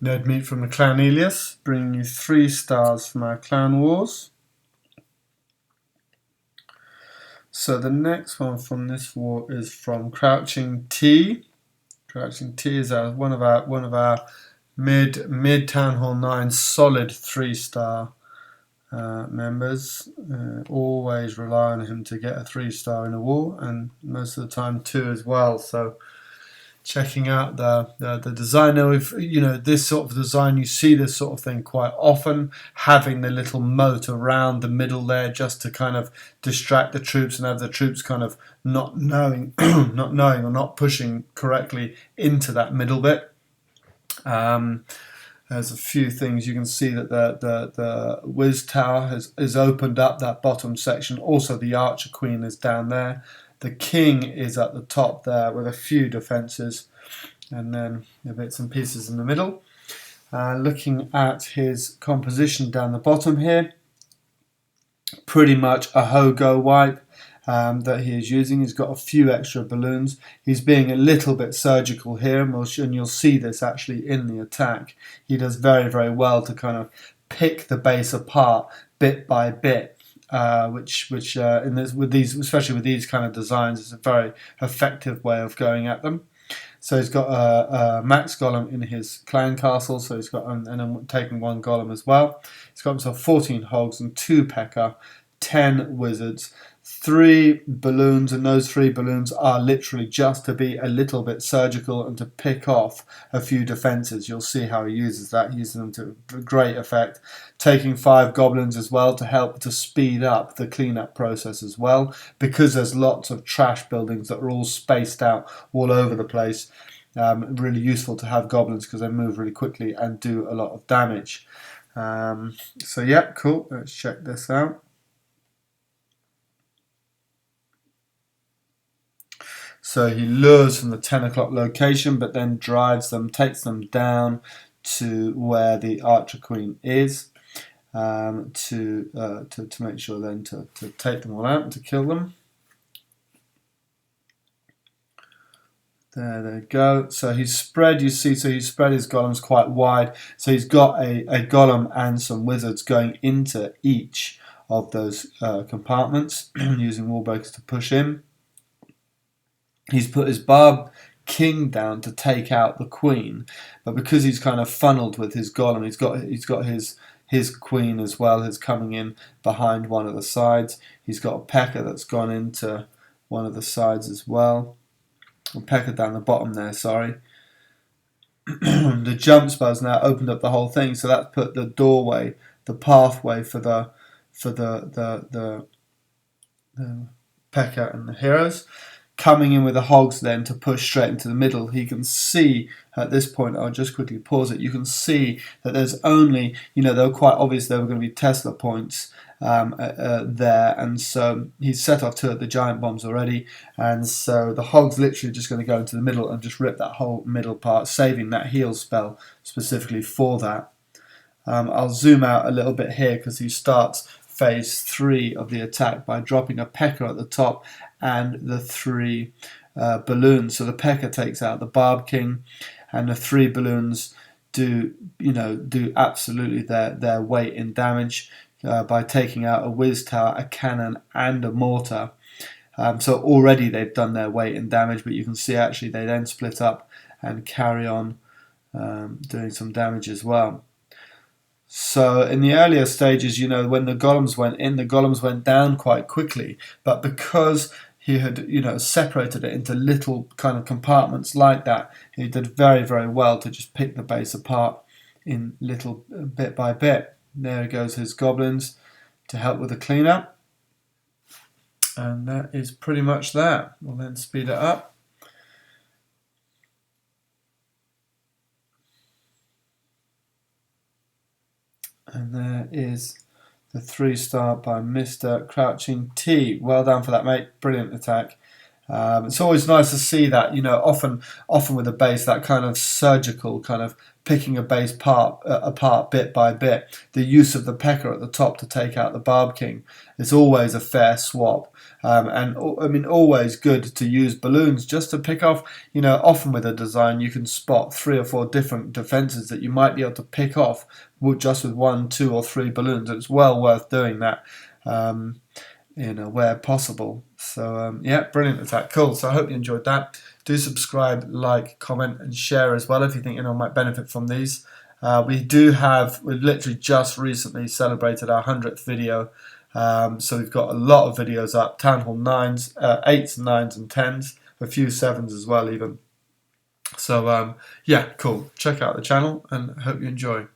Nerd Meat from the clan Eelius, bringing you 3 stars from our clan wars. So the next one from this war is from CrouchingT. CrouchingT is one of our mid Town Hall 9 solid 3-star members. Always rely on him to get a 3-star in a war, and most of the time 2 as well. So checking out the design. Now, if this sort of design, you see this sort of thing quite often, having the little moat around the middle there just to kind of distract the troops and have the troops kind of not knowing or not pushing correctly into that middle bit. There's a few things you can see that the Wiz Tower has opened up that bottom section. Also, the Archer Queen is down there. The King is at the top there with a few defences, and then the bits and pieces in the middle. Looking at his composition down the bottom here, pretty much a HoGoWiPe that he is using. He's got a few extra balloons. He's being a little bit surgical here, and you'll see this actually in the attack. He does very, very well to kind of pick the base apart bit by bit. Especially with these kind of designs, is a very effective way of going at them. So he's got a max golem in his clan castle, so he's got and I'm taking 1 golem as well. He's got himself 14 hogs and 2 P.E.K.K.A, 10 wizards, 3 balloons, and those 3 balloons are literally just to be a little bit surgical and to pick off a few defences. You'll see how he uses that, using them to great effect. Taking 5 goblins as well to help to speed up the cleanup process as well, because there's lots of trash buildings that are all spaced out all over the place. Really useful to have goblins because they move really quickly and do a lot of damage. So yeah, cool. Let's check this out. So he lures from the 10 o'clock location, but then drives them, takes them down to where the Archer Queen is, to make sure then to take them all out and to kill them. There they go. So he's spread, you see, so he's spread his golems quite wide. So he's got a golem and some wizards going into each of those compartments, using wall breakers to push in. He's put his Barb King down to take out the Queen, but because he's kind of funneled with his golem, he's got his Queen as well, who's coming in behind one of the sides. He's got a P.E.K.K.A that's gone into one of the sides as well. A P.E.K.K.A down the bottom there, sorry. The jump spell's now opened up the whole thing, so that's put the doorway, the pathway for the P.E.K.K.A and the heroes. Coming in with the hogs then to push straight into the middle. He can see at this point, I'll just quickly pause it, you can see that there's only, they were quite obvious there were going to be Tesla points there, and so he's set off 2 of the giant bombs already, and so the hog's literally just going to go into the middle and just rip that whole middle part, saving that heal spell specifically for that. I'll zoom out a little bit here because he starts phase 3 of the attack by dropping a P.E.K.K.A at the top and the 3 balloons. So the P.E.K.K.A takes out the Barb King, and the 3 balloons do absolutely their weight in damage by taking out a Wiz Tower, a cannon, and a mortar. So already they've done their weight in damage, but you can see actually they then split up and carry on doing some damage as well. So in the earlier stages, when the golems went in, the golems went down quite quickly. But because he had, separated it into little kind of compartments like that, he did very, very well to just pick the base apart in little bit by bit. There goes his goblins to help with the cleanup. And that is pretty much that. We'll then speed it up. And there is the 3-star by Mr. CrouchingT. Well done for that, mate. Brilliant attack. It's always nice to see that, often with a base, that kind of surgical kind of picking a base apart bit by bit. The use of the P.E.K.K.A at the top to take out the Barb King is always a fair swap. And I mean, always good to use balloons just to pick off. Often with a design you can spot 3 or 4 different defenses that you might be able to pick off just with 1, 2, or 3 balloons. It's well worth doing that. Where possible. So yeah, brilliant attack. Cool. So I hope you enjoyed that. Do subscribe, like, comment, and share as well if you think anyone might benefit from these. We've literally just recently celebrated our 100th video. So we've got a lot of videos up, Town Hall 9s, 8s, 9s, and 10s, a few 7s as well even. So yeah, cool. Check out the channel and hope you enjoy.